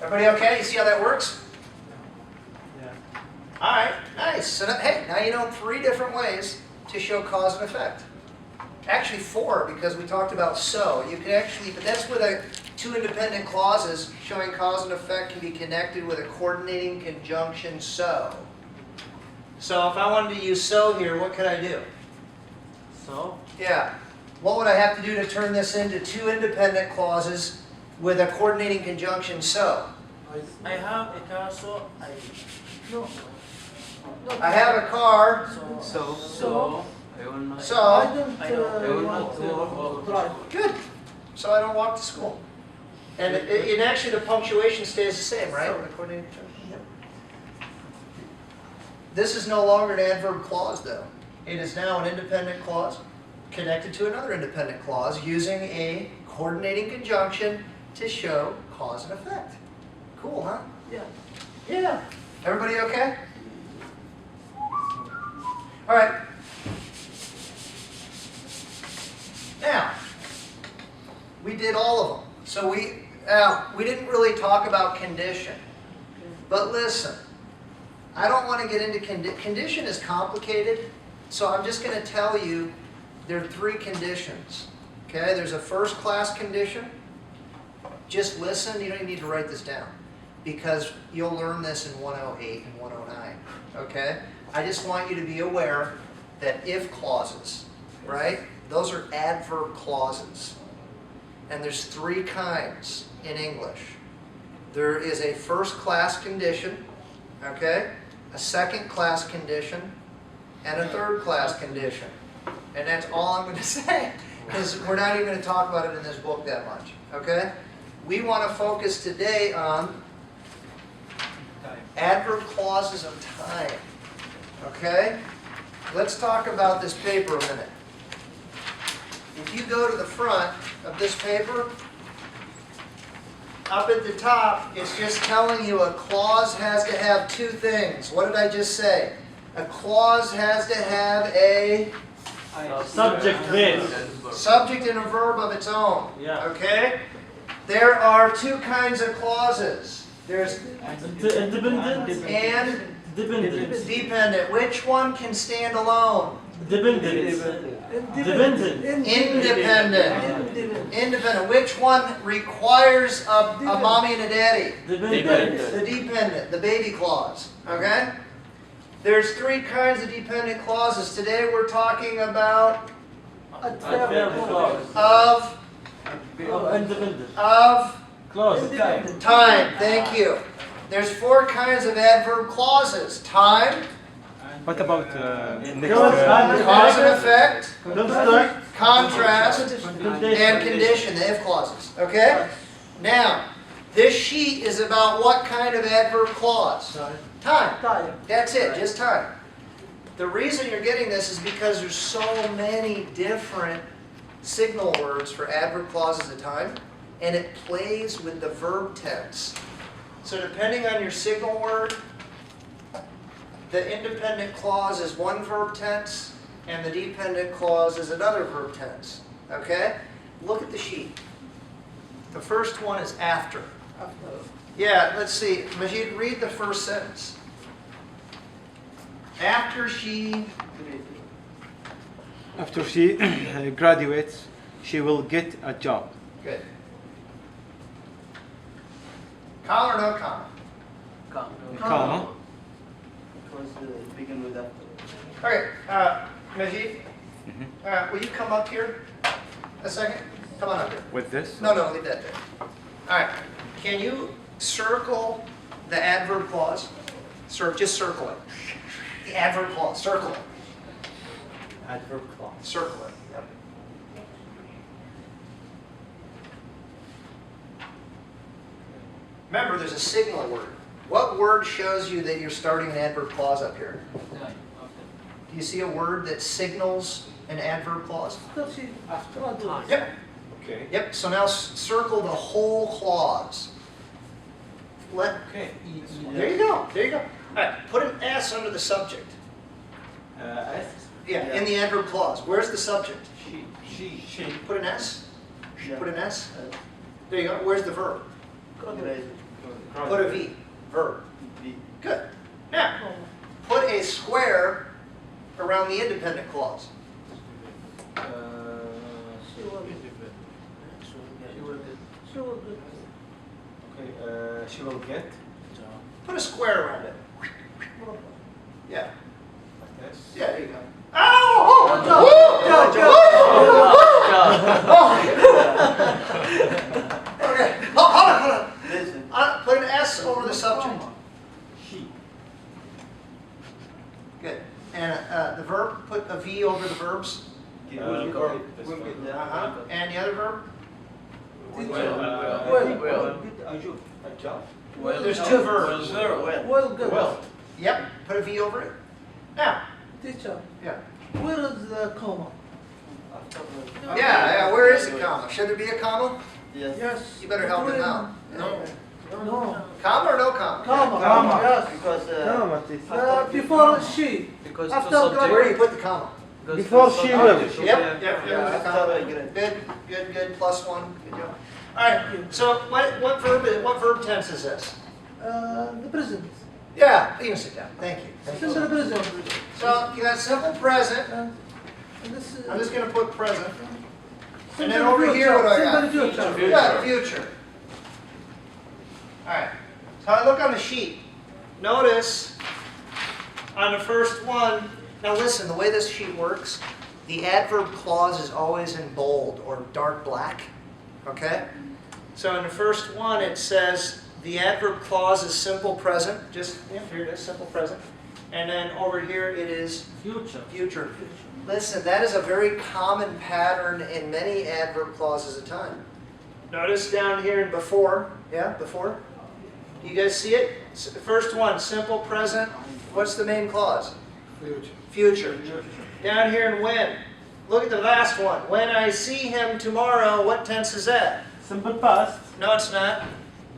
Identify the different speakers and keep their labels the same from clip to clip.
Speaker 1: Everybody okay? You see how that works?
Speaker 2: Yeah.
Speaker 1: All right, nice. So now, hey, now you know 3 different ways to show cause and effect. Actually 4, because we talked about so. You can actually, but that's with 2 independent clauses showing cause and effect can be connected with a coordinating conjunction so. So if I wanted to use so here, what could I do?
Speaker 2: So?
Speaker 1: Yeah. What would I have to do to turn this into 2 independent clauses with a coordinating conjunction so?
Speaker 2: I have a car, so I... No.
Speaker 1: I have a car,
Speaker 2: So I will not...
Speaker 1: so
Speaker 2: I will not drive.
Speaker 1: good. So I don't walk to school. And actually the punctuation stays the same, right? The coordinating conjunction. Yep. This is no longer an adverb clause, though. It is now an independent clause connected to another independent clause using a coordinating conjunction to show cause and effect. Cool, huh?
Speaker 2: Yeah.
Speaker 1: Yeah. Everybody okay? All right. Now, we did all of them. So we didn't really talk about condition. But listen, I don't want to get into condition is complicated. So I'm just going to tell you there are 3 conditions. Okay, there's a first class condition. Just listen, you don't even need to write this down because you'll learn this in 108 and 109. Okay? I just want you to be aware that if clauses, right? Those are adverb clauses. And there's 3 kinds in English. There is a first class condition, okay? A second class condition, and a third class condition. And that's all I'm going to say, because we're not even going to talk about it in this book that much, okay? We want to focus today on adverb clauses of time, okay? Let's talk about this paper a minute. If you go to the front of this paper, up at the top, it's just telling you a clause has to have 2 things. What did I just say? A clause has to have a
Speaker 2: Subject verb.
Speaker 1: subject and a verb of its own.
Speaker 2: Yeah.
Speaker 1: Okay? There are 2 kinds of clauses. There's
Speaker 2: Independent
Speaker 1: and
Speaker 2: dependent.
Speaker 1: dependent. Which one can stand alone?
Speaker 2: Dependent. Dependent.
Speaker 1: Independent. Independent. Which one requires a mommy and a daddy?
Speaker 2: Dependent.
Speaker 1: The dependent, the baby clause. Okay? There's 3 kinds of dependent clauses. Today we're talking about
Speaker 2: Adverb clause.
Speaker 1: of
Speaker 2: Independent. Clause.
Speaker 1: time. Thank you. There's 4 kinds of adverb clauses. Time,
Speaker 3: What about next?
Speaker 1: cause and effect,
Speaker 2: Construct.
Speaker 1: contrast,
Speaker 2: Condition.
Speaker 1: and condition, the if clauses. Okay? Now, this sheet is about what kind of adverb clause? Time. That's it, just time. The reason you're getting this is because there's so many different signal words for adverb clauses of time, and it plays with the verb tense. So depending on your signal word, the independent clause is one verb tense, and the dependent clause is another verb tense. Okay? Look at the sheet. The first one is after. Yeah, let's see. Majid, read the first sentence. After she
Speaker 3: Graduates, she will get a job.
Speaker 1: Good. Comma or no comma?
Speaker 3: Comma.
Speaker 2: Because begin with that.
Speaker 1: Okay, Majid, will you come up here a second? Come on up here.
Speaker 3: With this?
Speaker 1: No, leave that there. All right. Can you circle the adverb clause? Just circle it. The adverb clause. Circle it.
Speaker 2: Adverb clause.
Speaker 1: Circle it. Yep. Remember, there's a signal word. What word shows you that you're starting an adverb clause up here? Do you see a word that signals an adverb clause? Yep.
Speaker 3: Okay.
Speaker 1: Yep. So now circle the whole clause.
Speaker 3: Okay.
Speaker 1: There you go. There you go. All right. Put an S under the subject.
Speaker 2: S.
Speaker 1: Yeah. In the adverb clause. Where's the subject?
Speaker 2: She.
Speaker 1: Put an S.
Speaker 2: Yeah.
Speaker 1: Put an S. There you go. Where's the verb? Put a V. Verb.
Speaker 3: V.
Speaker 1: Good. Now, put a square around the independent clause.
Speaker 2: She will get. She will get. She will get.
Speaker 3: Okay, she will get.
Speaker 1: Put a square around it. Yeah.
Speaker 3: Like this.
Speaker 1: Yeah, there you go. Oh! Okay. Hold on.
Speaker 2: Listen.
Speaker 1: Put an S over the subject.
Speaker 3: She.
Speaker 1: Good. And the verb, put a V over the verbs.
Speaker 3: Will
Speaker 2: get.
Speaker 1: And the other verb?
Speaker 2: Well.
Speaker 3: A job.
Speaker 2: Well,
Speaker 1: There's two verbs.
Speaker 2: Well, good.
Speaker 3: Well.
Speaker 1: Yep. Put a V over it. Now.
Speaker 2: Teacher,
Speaker 1: Yeah.
Speaker 2: where is the comma?
Speaker 1: Yeah. Where is the comma? Should there be a comma?
Speaker 2: Yes.
Speaker 1: You better help him out.
Speaker 2: No. No.
Speaker 1: Comma or no comma?
Speaker 2: Comma. Yes.
Speaker 4: Because
Speaker 2: Before she.
Speaker 4: because
Speaker 2: After
Speaker 4: it's a subject.
Speaker 1: Where do you put the comma?
Speaker 4: Before she will.
Speaker 1: Yep.
Speaker 2: After
Speaker 1: Good. +1. Good job. All right. So what verb tense is this?
Speaker 2: the present.
Speaker 1: Yeah. You can sit down. Thank you.
Speaker 2: Simple present.
Speaker 1: So you got simple present.
Speaker 2: And this
Speaker 1: I'm just going to put present. And then
Speaker 2: simple
Speaker 1: over here, what do I got?
Speaker 2: Simple future.
Speaker 1: Yeah, future. All right. So I look on the sheet. Notice on the first one. Now listen, the way this sheet works, the adverb clause is always in bold or dark black. Okay? So in the first one, it says the adverb clause is simple present. Just here it is, simple present. And then over here it is
Speaker 2: Future.
Speaker 1: future. Listen, that is a very common pattern in many adverb clauses of time. Notice down here in before. Yeah, before. Do you guys see it? The first one, simple present. What's the main clause? Future. Down here in when. Look at the last one. When I see him tomorrow, what tense is that?
Speaker 4: Simple past.
Speaker 1: No, it's not.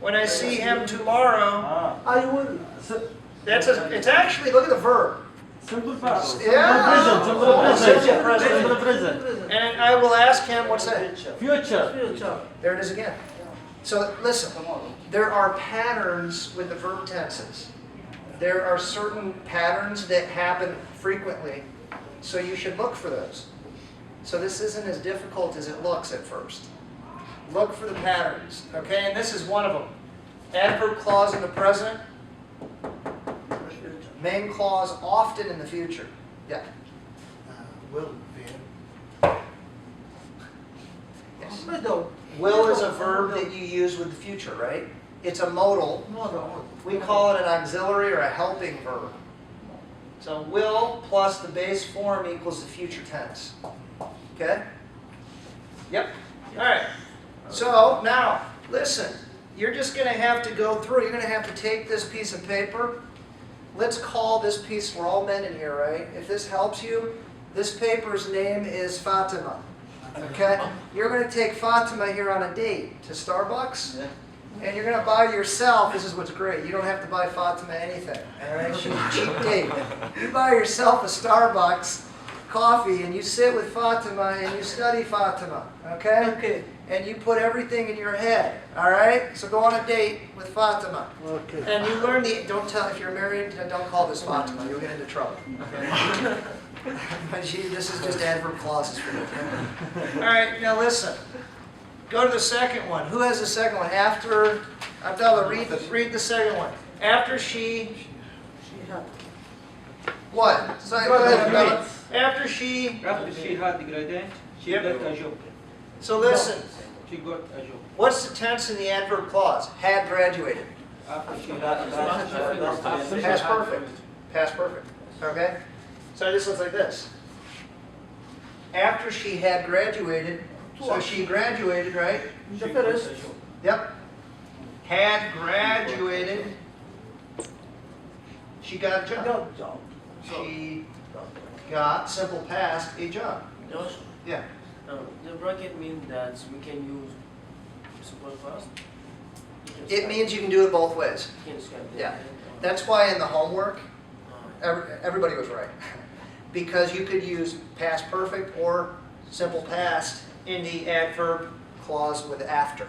Speaker 1: When I see him tomorrow,
Speaker 2: I will.
Speaker 1: it's actually, look at the verb.
Speaker 4: Simple past.
Speaker 1: Yeah.
Speaker 4: Simple present.
Speaker 1: Simple present.
Speaker 4: Simple present.
Speaker 1: And I will ask him, what's that?
Speaker 4: Future.
Speaker 2: Future.
Speaker 1: There it is again. So listen, there are patterns with the verb tenses. There are certain patterns that happen frequently, so you should look for those. So this isn't as difficult as it looks at first. Look for the patterns, okay? And this is one of them. Adverb clause in the present, main clause often in the future. Yeah.
Speaker 5: Will
Speaker 1: Yes.
Speaker 2: Middle.
Speaker 1: Will is a verb that you use with the future, right? It's a modal.
Speaker 2: Model.
Speaker 1: We call it an auxiliary or a helping verb. So will plus the base form equals the future tense. Okay? Yep. All right. So now, listen. You're just going to have to go through. You're going to have to take this piece of paper. Let's call this piece, we're all men in here, right? If this helps you, this paper's name is Fatima. Okay? You're going to take Fatima here on a date to Starbucks. And you're going to buy yourself, this is what's great, you don't have to buy Fatima anything. All right? She's a cheap date. You buy yourself a Starbucks coffee and you sit with Fatima and you study Fatima. Okay?
Speaker 2: Okay.
Speaker 1: And you put everything in your head. All right? So go on a date with Fatima.
Speaker 2: Okay.
Speaker 1: And you learn the, don't tell, if you're married, don't call this Fatima. You'll get into trouble. Okay? This is just adverb clauses for you. All right, now listen. Go to the second one. Who has the second one? After, Abdullah, read the second one. After she,
Speaker 2: She had.
Speaker 1: what? Sorry, go ahead, Abdullah. After she,
Speaker 4: After she had the gradient, she
Speaker 1: Yep.
Speaker 4: got a job.
Speaker 1: so listen.
Speaker 4: She got a job.
Speaker 1: What's the tense in the adverb clause? Had graduated.
Speaker 4: After she had
Speaker 1: Past perfect. Past perfect. Okay? So this looks like this. After she had graduated, so she graduated, right?
Speaker 2: The first.
Speaker 1: Yep. Had graduated. She got a job.
Speaker 2: Job.
Speaker 1: She got, simple past, a job.
Speaker 6: Josh,
Speaker 1: Yeah.
Speaker 6: the bracket means that we can use simple past.
Speaker 1: It means you can do it both ways.
Speaker 6: You can scan
Speaker 1: Yeah. That's why in the homework, everybody was right. Because you could use past perfect or simple past in the adverb clause with after.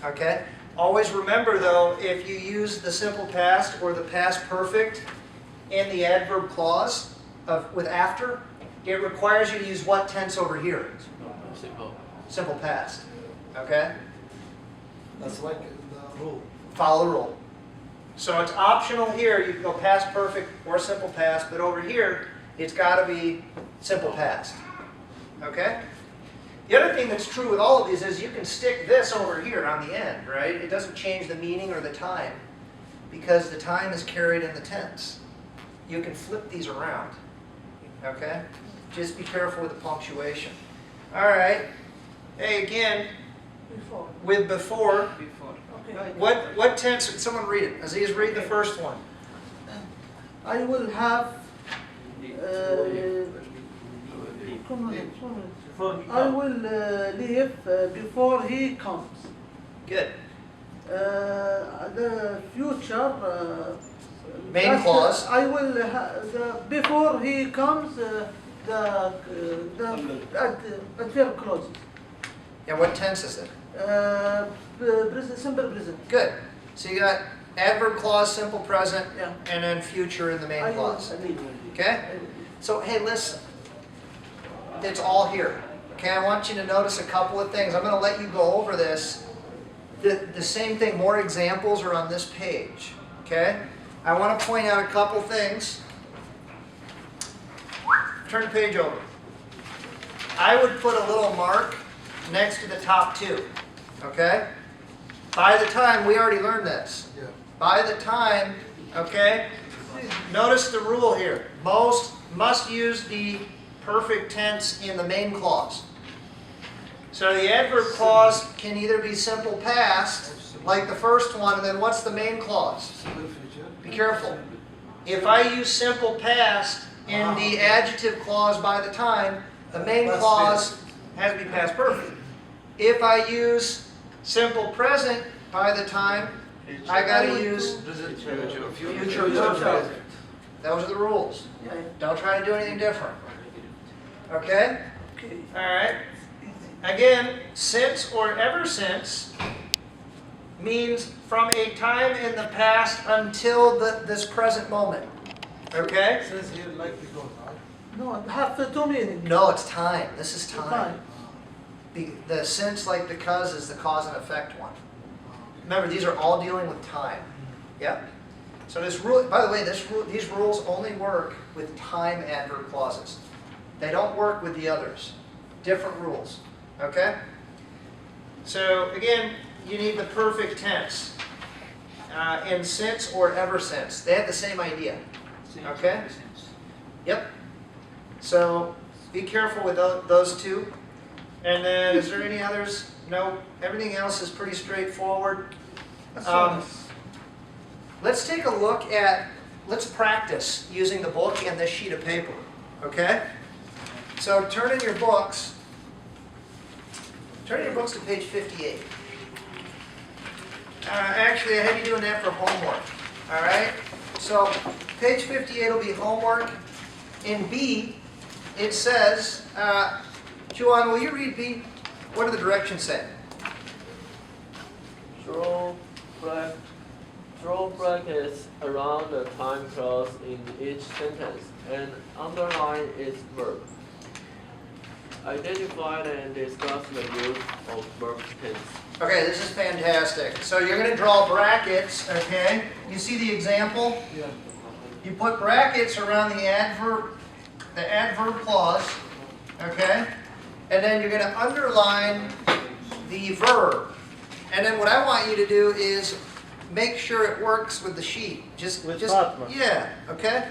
Speaker 1: Okay? Always remember though, if you use the simple past or the past perfect in the adverb clause with after, it requires you to use what tense over here?
Speaker 6: Simple.
Speaker 1: Simple past. Okay?
Speaker 5: That's like the rule.
Speaker 1: Follow the rule. So it's optional here. You can go past perfect or simple past, but over here, it's got to be simple past. Okay? The other thing that's true with all of these is you can stick this over here on the end, right? It doesn't change the meaning or the time because the time is carried in the tense. You can flip these around. Okay? Just be careful with the punctuation. All right. Hey, again,
Speaker 2: Before.
Speaker 1: with before,
Speaker 4: Before.
Speaker 2: Okay.
Speaker 1: what tense? Someone read it. Aziz, read the first one.
Speaker 2: I will have.
Speaker 3: Before he
Speaker 2: I
Speaker 3: comes.
Speaker 2: will leave before he comes.
Speaker 1: Good.
Speaker 2: The future.
Speaker 1: Main
Speaker 2: that,
Speaker 1: clause.
Speaker 2: I will before he comes. The adverb clauses.
Speaker 1: Yeah, what tense is it?
Speaker 2: Present, simple present.
Speaker 1: Good. So you got adverb clause, simple present,
Speaker 2: Yeah.
Speaker 1: and then future in the main
Speaker 2: I will
Speaker 1: clause.
Speaker 2: leave.
Speaker 1: Okay? So, hey, listen. It's all here. Okay, I want you to notice a couple of things. I'm going to let you go over this. The same thing, more examples are on this page. Okay? I want to point out a couple things. Turn the page over. I would put a little mark next to the top two. Okay? By the time, we already learned this.
Speaker 5: Yeah.
Speaker 1: By the time, okay? Notice the rule here. Most must use the perfect tense in the main clause. So the adverb clause can either be simple past, like the first one, and then what's the main clause?
Speaker 5: Simple future.
Speaker 1: Be careful. If I use simple past in the adjective clause by the time, the main
Speaker 5: Past
Speaker 1: clause has to be past perfect. If I use simple present by the time, I got to use
Speaker 5: Present.
Speaker 1: future perfect. Those are the rules.
Speaker 2: Yeah.
Speaker 1: Don't try to do anything different. Okay?
Speaker 2: Okay.
Speaker 1: All right. Again, since or ever since means from a time in the past until this present moment. Okay?
Speaker 5: It says here like because, right?
Speaker 2: No, have two meanings.
Speaker 1: No, it's time. This is time.
Speaker 2: Time.
Speaker 1: The since, like because, is the cause and effect one. Remember, these are all dealing with time. Yep. So this rule, by the way, these rules only work with time adverb clauses. They don't work with the others. Different rules. Okay? So again, you need the perfect tense. In since or ever since. They have the same idea. Okay? Yep. So be careful with those two. And then, is there any others? No. Everything else is pretty straightforward. Let's take a look at, let's practice using the book and this sheet of paper. Okay? So turn in your books. Turn in your books to page 58. Actually, I have you doing that for homework. All right? So page 58 will be homework. In B, it says, Juan, will you read B? What do the directions say?
Speaker 6: Draw brackets around the time clause in each sentence and underline its verb. Identify and discuss the use of verb tense.
Speaker 1: Okay, this is fantastic. So you're going to draw brackets, okay? You see the example?
Speaker 5: Yeah.
Speaker 1: You put brackets around the adverb clause, okay? And then you're going to underline the verb. And then what I want you to do is make sure it works with the sheet. Just
Speaker 6: Fatima.
Speaker 1: Yeah, okay?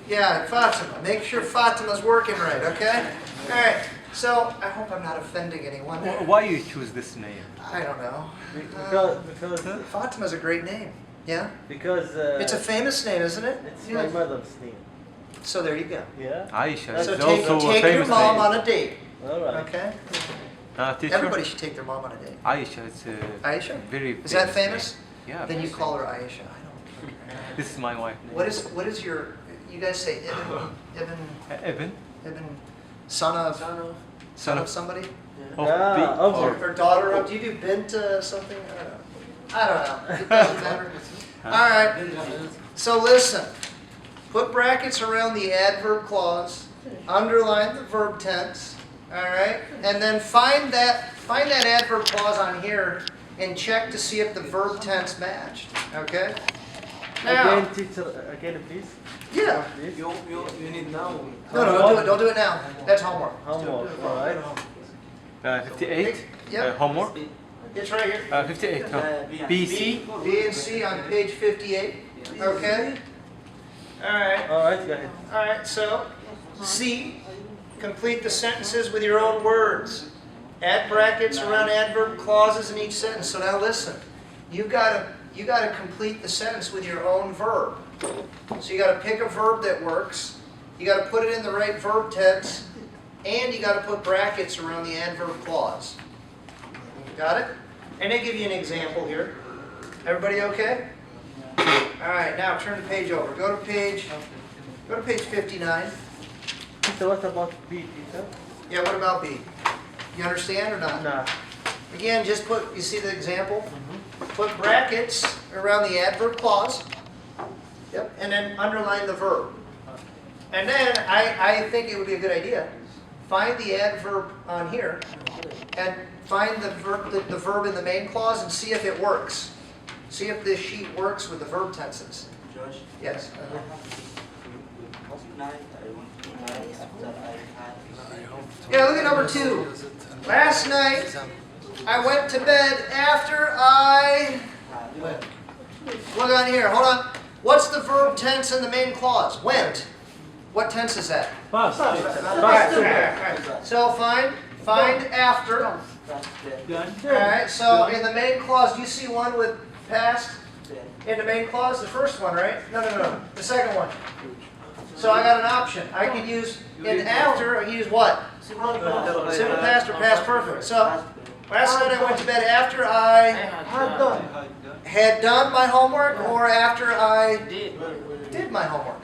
Speaker 1: Yeah, Fatima. Make sure Fatima's working right, okay? All right. So I hope I'm not offending anyone.
Speaker 3: Why you choose this name?
Speaker 1: I don't know.
Speaker 4: Because
Speaker 1: Fatima's a great name. Yeah?
Speaker 4: because
Speaker 1: It's a famous name, isn't it?
Speaker 4: it's my mother's name.
Speaker 1: So there you go.
Speaker 4: Yeah.
Speaker 3: Aisha
Speaker 1: So
Speaker 3: is
Speaker 1: take
Speaker 3: also a
Speaker 1: your
Speaker 3: famous
Speaker 1: mom
Speaker 3: name.
Speaker 1: on a date,
Speaker 4: All right.
Speaker 1: okay?
Speaker 3: Teacher?
Speaker 1: Everybody should take their mom on a date.
Speaker 3: Aisha is a
Speaker 1: Aisha?
Speaker 3: very
Speaker 1: Is that famous?
Speaker 3: name. Yeah.
Speaker 1: Then you
Speaker 3: famous
Speaker 1: call
Speaker 3: name.
Speaker 1: her Aisha. I don't.
Speaker 3: This is my wife name.
Speaker 1: What is your? You guys say Ibn
Speaker 3: Evan?
Speaker 1: Ibn son of
Speaker 6: Son of
Speaker 3: Son of
Speaker 1: somebody?
Speaker 3: Of
Speaker 4: Yeah,
Speaker 3: B
Speaker 4: of
Speaker 1: Or daughter of, do you do bint something? I don't know. It doesn't matter. All right, so listen. Put brackets around the adverb clause, underline the verb tense, all right? And then find that adverb clause on here and check to see if the verb tense matched, okay? Now,
Speaker 4: Again, teacher, again, please.
Speaker 1: yeah.
Speaker 4: Please.
Speaker 2: You need now.
Speaker 1: No, don't do it now. That's homework.
Speaker 4: Homework, alright.
Speaker 3: 58.
Speaker 1: Yep.
Speaker 3: Homework.
Speaker 1: It's right here.
Speaker 3: 58. B, C.
Speaker 1: B and C on page 58, okay? All right.
Speaker 4: Alright, go ahead.
Speaker 1: All right, so C, complete the sentences with your own words. Add brackets around adverb clauses in each sentence. So now listen, you gotta complete the sentence with your own verb. So you gotta pick a verb that works. You gotta put it in the right verb tense, and you gotta put brackets around the adverb clause. Got it? And they give you an example here. Everybody okay? All right, now turn the page over. Go to page 59.
Speaker 4: Teacher, what about B, teacher?
Speaker 1: Yeah, what about B? You understand or not?
Speaker 4: Nah.
Speaker 1: Again, just put, you see the example? Put brackets around the adverb clause. Yep, and then underline the verb. And then I think it would be a good idea. Find the adverb on here and find the verb in the main clause and see if it works. See if this sheet works with the verb tenses.
Speaker 2: Josh,
Speaker 1: Yes.
Speaker 2: last night I went to night after I had.
Speaker 1: Yeah, look at number 2. Last night, I went to bed after I... Look on here, hold on. What's the verb tense in the main clause? Went. What tense is that?
Speaker 4: Past.
Speaker 1: All right. So find after. All right, so in the main clause, do you see one with past? In the main clause, the first one, right? No. The second one. So I got an option. I could use in after, I can use what? Simple past or past perfect. So last night I went to bed after I had done my homework or after I did my homework.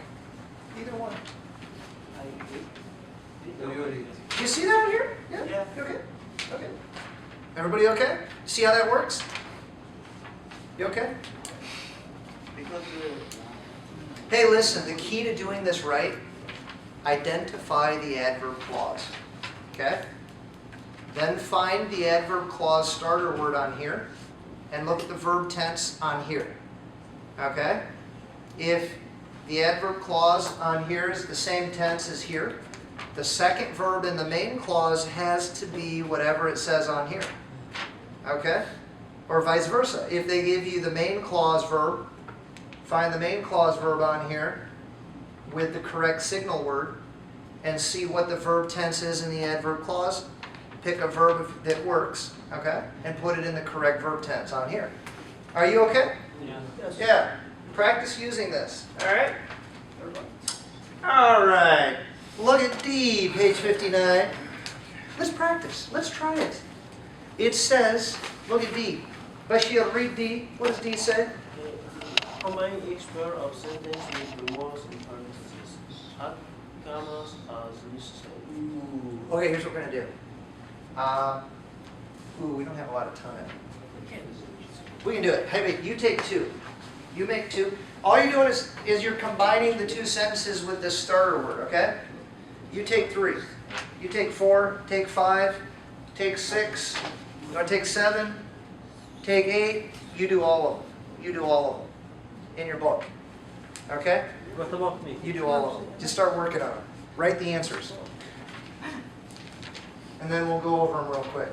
Speaker 1: Either one. Do you see that here? Yeah? You okay? Okay. Everybody okay? See how that works? You okay?
Speaker 2: Because
Speaker 1: Hey, listen, the key to doing this right, identify the adverb clause. Okay? Then find the adverb clause starter word on here and look at the verb tense on here. Okay? If the adverb clause on here is the same tense as here, the second verb in the main clause has to be whatever it says on here. Okay? Or vice versa. If they give you the main clause verb, find the main clause verb on here with the correct signal word and see what the verb tense is in the adverb clause. Pick a verb that works, okay? And put it in the correct verb tense on here. Are you okay? Yeah. Practice using this, all right? All right. Look at D, page 59. Let's practice. Let's try it. It says, look at D. Bashir, read D. What does D say?
Speaker 2: combine each pair of sentences with the words in parentheses. Add commas as necessary.
Speaker 1: Okay, here's what we're going to do. We don't have a lot of time. We can do it. Hey, wait, you take 2. You make 2. All you're doing is you're combining the 2 sentences with this starter word, okay? You take 3. You take 4, take 5, take 6, you want to take 7, take 8, you do all of them. You do all of them in your book, okay?
Speaker 4: What about me?
Speaker 1: You do all of them. Just start working on them. Write the answers. And then we'll go over them real quick.